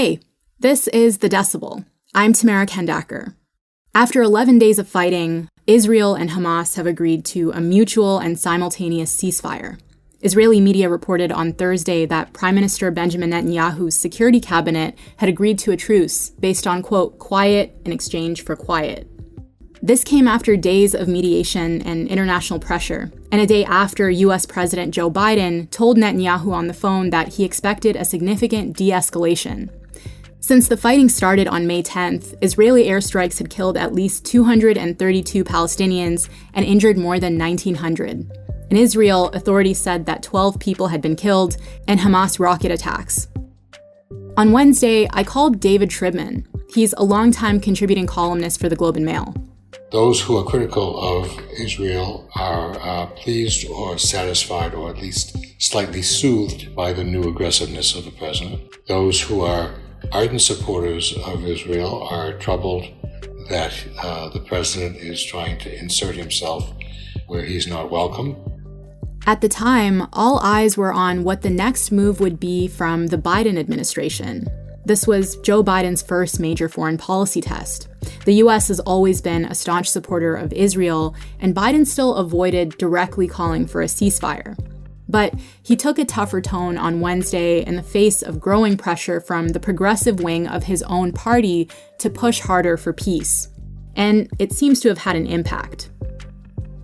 Hey, this is The Decibel. I'm Tamara Kendacker. After 11 days of fighting, Israel and Hamas have agreed to a mutual and simultaneous ceasefire. Israeli media reported on Thursday that Prime Minister Benjamin Netanyahu's security cabinet had agreed to a truce based on, quote, quiet in exchange for quiet. This came after days of mediation and international pressure, and a day after U.S. President Joe Biden told Netanyahu on the phone that he expected a significant de-escalation. Since the fighting started on May 10th, Israeli airstrikes had killed at least 232 Palestinians and injured more than 1,900. In Israel, authorities said that 12 people had been killed in Hamas rocket attacks. On Wednesday, I called David Shribman. He's a longtime contributing columnist for the Globe and Mail. Those who are critical of Israel are pleased or satisfied or at least slightly soothed by the new aggressiveness of the president. Those who are ardent supporters of Israel are troubled that the president is trying to insert himself where he's not welcome. At the time, all eyes were on what the next move would be from the Biden administration. This was Joe Biden's first major foreign policy test. The U.S. has always been a staunch supporter of Israel, and Biden still avoided directly calling for a ceasefire. But he took a tougher tone on Wednesday in the face of growing pressure from the progressive wing of his own party to push harder for peace. And it seems to have had an impact.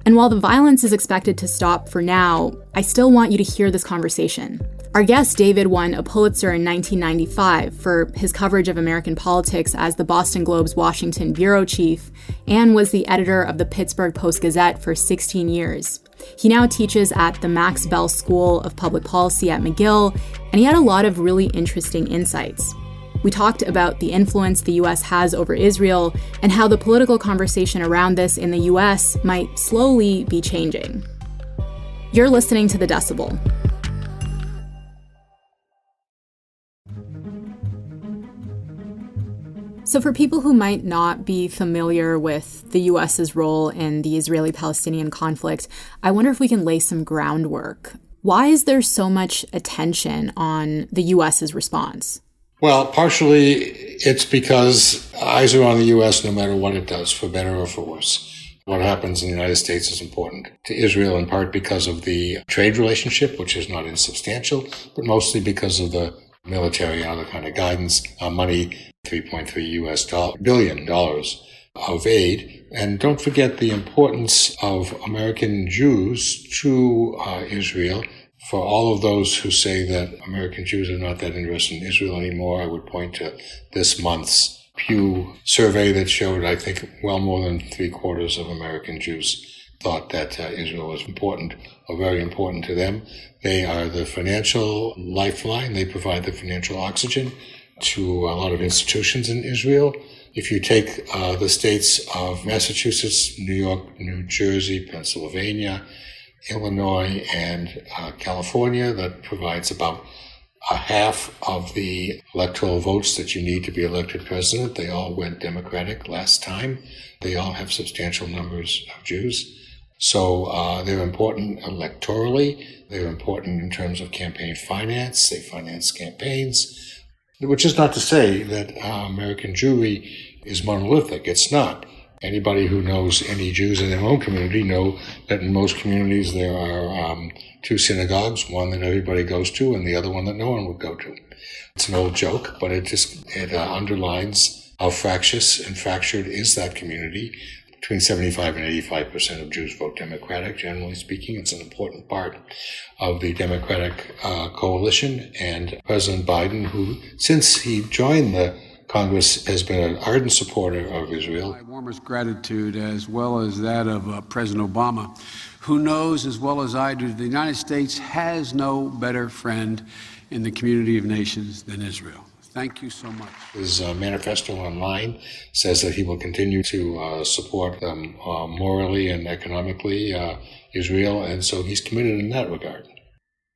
And while the violence is expected to stop for now, I still want you to hear this conversation. Our guest, David, won a Pulitzer in 1995 for his coverage of American politics as the Boston Globe's Washington bureau chief and was the editor of the Pittsburgh Post-Gazette for 16 years. He now teaches at the Max Bell School of Public Policy at McGill, and he had a lot of really interesting insights. We talked about the influence the U.S. has over Israel and how the political conversation around this in the U.S. might slowly be changing. You're listening to The Decibel. So for people who might not be familiar with the U.S.'s role in the Israeli-Palestinian conflict, I wonder if we can lay some groundwork. Why is there so much attention on the U.S.'s response? Well, partially it's because eyes are on the U.S. no matter what it does, for better or for worse. What happens in the United States is important to Israel, in part because of the trade relationship, which is not insubstantial, but mostly because of the military and other kind of guidance, money, $3.3 billion of aid. And don't forget the importance of American Jews to Israel. For all of those who say that American Jews are not that interested in Israel anymore, I would point to this month's Pew survey that showed, I think, well more than 3/4 of American Jews thought that Israel was important or very important to them. They are the financial lifeline. They provide the financial oxygen to a lot of institutions in Israel. If you take the states of Massachusetts, New York, New Jersey, Pennsylvania, Illinois, and California, that provides about a half of the electoral votes that you need to be elected president. They all went Democratic last time. They all have substantial numbers of Jews. So they're important electorally. They're important in terms of campaign finance. They finance campaigns, which is not to say that American Jewry is monolithic. It's not. Anybody who knows any Jews in their own community know that in most communities there are two synagogues, one that everybody goes to and the other one that no one would go to. It's an old joke, but it underlines how fractious and fractured is that community. Between 75 and 85% of Jews vote Democratic, generally speaking. It's an important part of the Democratic coalition. And President Biden, who, since he joined the Congress, has been an ardent supporter of Israel. My warmest gratitude, as well as that of President Obama, who knows as well as I do the United States has no better friend in the community of nations than Israel. Thank you so much. His manifesto online says that he will continue to support morally and economically Israel, and so he's committed in that regard.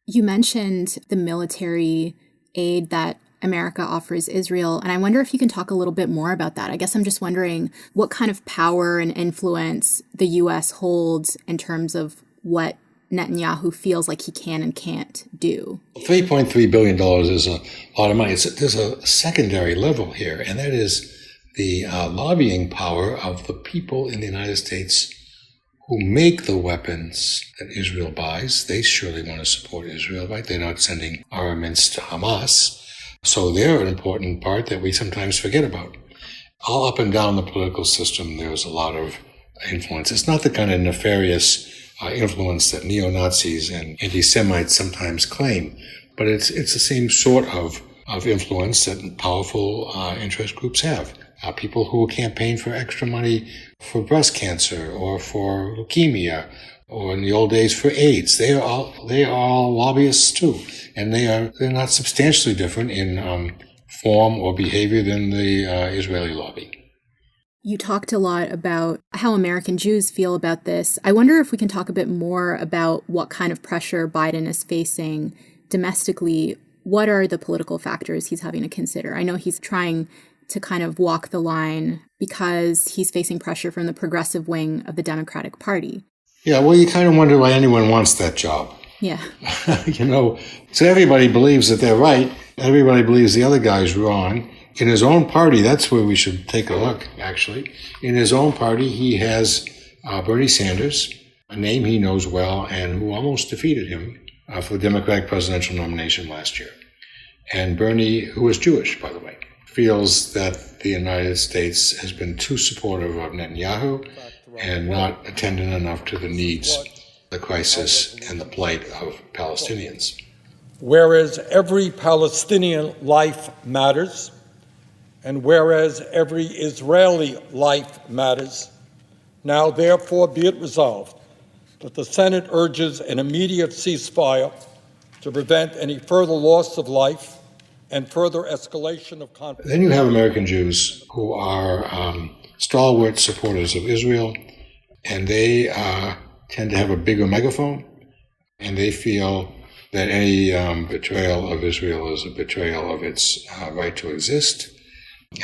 You mentioned the military aid that America offers Israel, and I wonder if you can talk a little bit more about that. I guess I'm just wondering what kind of power and influence the U.S. holds in terms of what Netanyahu feels like he can and can't do? $3.3 billion is a lot of money. There's a secondary level here, and that is the lobbying power of the people in the United States who make the weapons that Israel buys. They surely want to support Israel, right? They're not sending armaments to Hamas. So they're an important part that we sometimes forget about. All up and down the political system, there's a lot of influence. It's not the kind of nefarious influence that neo-Nazis and anti-Semites sometimes claim, but it's the same sort of influence that powerful interest groups have. People who campaign for extra money for breast cancer or for leukemia, or in the old days for AIDS. They are all lobbyists too, and they're not substantially different in form or behavior than the Israeli lobby. You talked a lot about how American Jews feel about this. I wonder if we can talk a bit more about what kind of pressure Biden is facing domestically. What are the political factors he's having to consider? I know he's trying to kind of walk the line because he's facing pressure from the progressive wing of the Democratic Party. Yeah, well, you kind of wonder why anyone wants that job. Yeah. So everybody believes that they're right. Everybody believes the other guy's wrong. In his own party, that's where we should take a look, actually. In his own party, he has Bernie Sanders, a name he knows well and who almost defeated him for the Democratic presidential nomination last year. And Bernie, who is Jewish, by the way, feels that the United States has been too supportive of Netanyahu and not attending enough to the needs, the crisis, and the plight of Palestinians. Whereas every Palestinian life matters, and whereas every Israeli life matters, now therefore be it resolved that the Senate urges an immediate ceasefire to prevent any further loss of life and further escalation of conflict. Then you have American Jews who are stalwart supporters of Israel, and they tend to have a bigger megaphone, and they feel that any betrayal of Israel is a betrayal of its right to exist,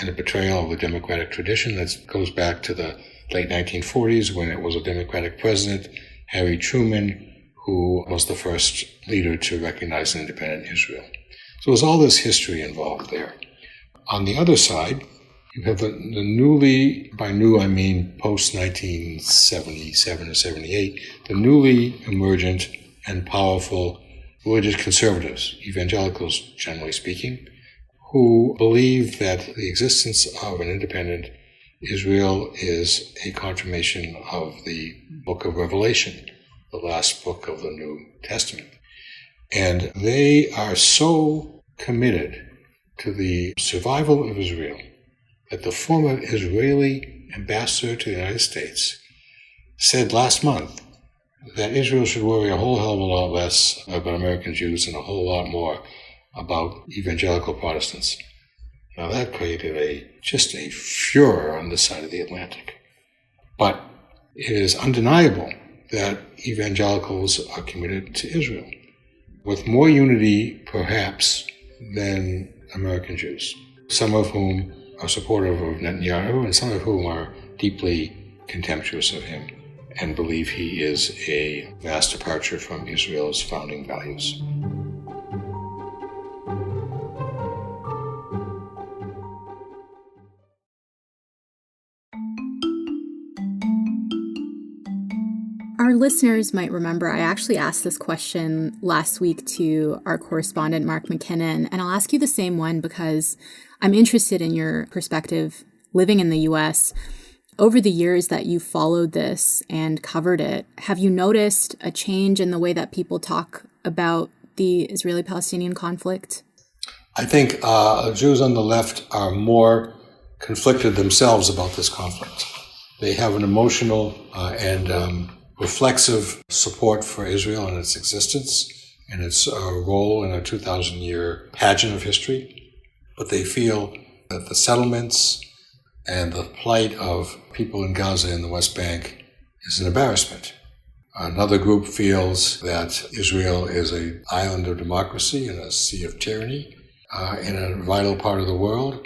and a betrayal of the democratic tradition that goes back to the late 1940s when it was a Democratic president, Harry Truman, who was the first leader to recognize an independent Israel. So there's all this history involved there. On the other side, you have the newly, by new I mean post-1977 or 78, the newly emergent and powerful religious conservatives, evangelicals generally speaking, who believe that the existence of an independent Israel is a confirmation of the book of Revelation, the last book of the New Testament. And they are so committed to the survival of Israel that the former Israeli ambassador to the United States said last month that Israel should worry a whole hell of a lot less about American Jews and a whole lot more about evangelical Protestants. Now that created just a furor on this side of the Atlantic. But it is undeniable that evangelicals are committed to Israel, with more unity, perhaps, than American Jews, some of whom are supportive of Netanyahu and some of whom are deeply contemptuous of him and believe he is a vast departure from Israel's founding values. Our listeners might remember I actually asked this question last week to our correspondent, Mark McKinnon, and I'll ask you the same one because I'm interested in your perspective living in the U.S. Over the years that you've followed this and covered it, have you noticed a change in the way that people talk about the Israeli-Palestinian conflict? I think Jews on the left are more conflicted themselves about this conflict. They have an emotional and reflexive support for Israel and its existence and its role in a 2,000-year pageant of history. But they feel that the settlements and the plight of people in Gaza and the West Bank is an embarrassment. Another group feels that Israel is an island of democracy in a sea of tyranny in a vital part of the world.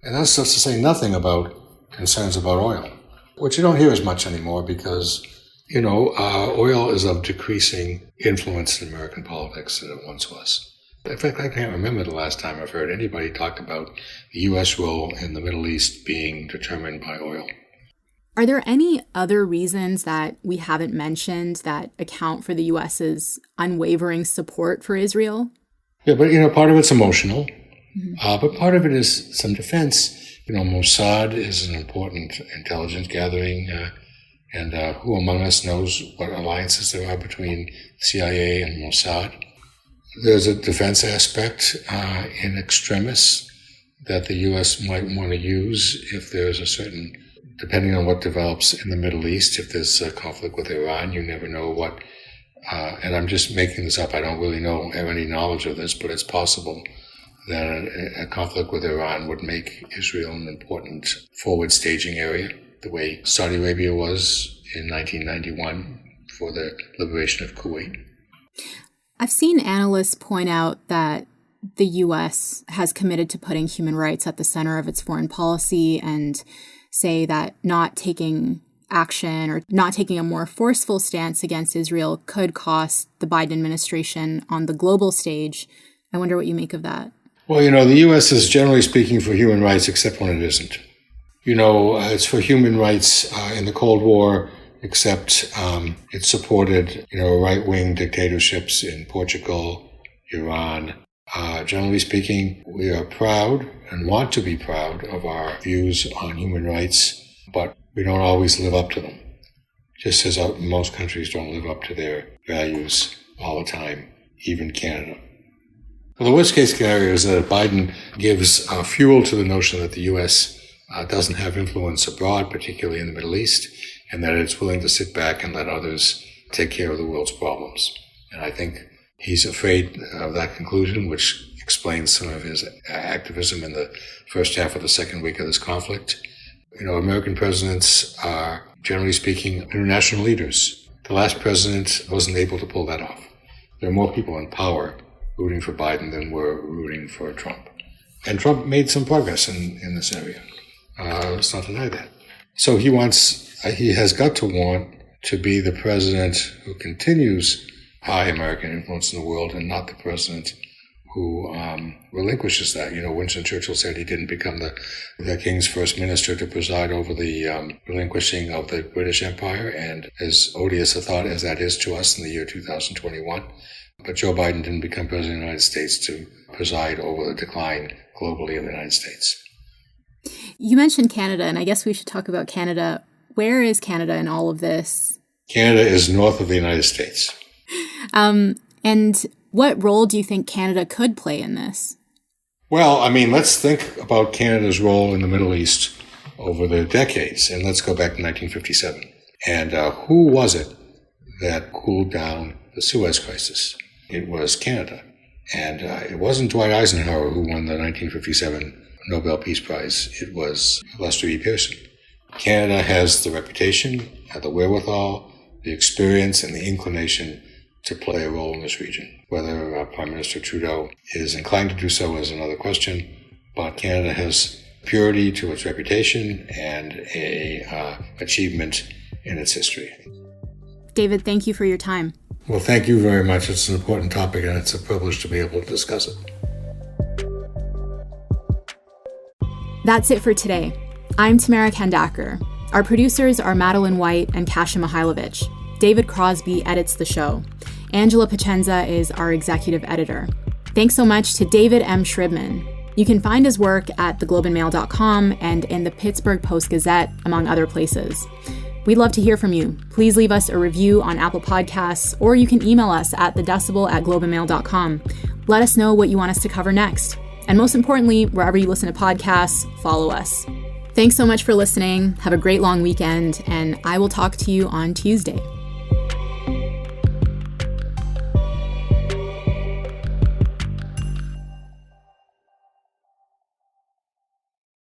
And that's just to say nothing about concerns about oil, which you don't hear as much anymore because Oil is of decreasing influence in American politics than it once was. In fact, I can't remember the last time I've heard anybody talk about the U.S. role in the Middle East being determined by oil. Are there any other reasons that we haven't mentioned that account for the U.S.'s unwavering support for Israel? Yeah, but, part of it's emotional, but part of it is some defense. Mossad is an important intelligence gathering, and who among us knows what alliances there are between CIA and Mossad? There's a defense aspect in extremis that the U.S. might want to use if there's a certain, depending on what develops in the Middle East, if there's a conflict with Iran, you never know what, and I'm just making this up, I don't really have any knowledge of this, but it's possible that a conflict with Iran would make Israel an important forward staging area, the way Saudi Arabia was in 1991 for the liberation of Kuwait. I've seen analysts point out that the U.S. has committed to putting human rights at the center of its foreign policy and say that not taking action or not taking a more forceful stance against Israel could cost the Biden administration on the global stage. I wonder what you make of that. Well, the U.S. is generally speaking for human rights, except when it isn't. It's for human rights in the Cold War, except it supported, right-wing dictatorships in Portugal, Iran. Generally speaking, we are proud and want to be proud of our views on human rights, but we don't always live up to them, just as most countries don't live up to their values all the time, even Canada. Well, the worst-case scenario is that Biden gives fuel to the notion that the U.S. Doesn't have influence abroad, particularly in the Middle East, and that it's willing to sit back and let others take care of the world's problems. And I think he's afraid of that conclusion, which explains some of his activism in the first half of the second week of this conflict. American presidents are, generally speaking, international leaders. The last president wasn't able to pull that off. There are more people in power rooting for Biden than were rooting for Trump. And Trump made some progress in this area. Let's not deny that. So he has got to want to be the president who continues high American influence in the world and not the president who relinquishes that. Winston Churchill said he didn't become the king's first minister to preside over the relinquishing of the British Empire, and as odious a thought as that is to us in the year 2021. But Joe Biden didn't become president of the United States to preside over the decline globally of the United States. You mentioned Canada, and I guess we should talk about Canada. Where is Canada in all of this? Canada is north of the United States. And what role do you think Canada could play in this? Well, let's think about Canada's role in the Middle East over the decades, and let's go back to 1957. And who was it that cooled down the Suez Crisis? It was Canada. And it wasn't Dwight Eisenhower who won the 1957 Nobel Peace Prize. It was Lester E. Pearson. Canada has the reputation, the wherewithal, the experience, and the inclination to play a role in this region. Whether Prime Minister Trudeau is inclined to do so is another question, but Canada has purity to its reputation and a achievement in its history. David, thank you for your time. Well, thank you very much. It's an important topic, and it's a privilege to be able to discuss it. That's it for today. I'm Tamara Kandaker. Our producers are Madeline White and Kasia Mihailovich. David Crosby edits the show. Angela Pacenza is our executive editor. Thanks so much to David M. Shribman. You can find his work at theglobeandmail.com and in the Pittsburgh Post-Gazette, among other places. We'd love to hear from you. Please leave us a review on Apple Podcasts, or you can email us at thedecibel@globeandmail.com. Let us know what you want us to cover next. And most importantly, wherever you listen to podcasts, follow us. Thanks so much for listening. Have a great long weekend, and I will talk to you on Tuesday.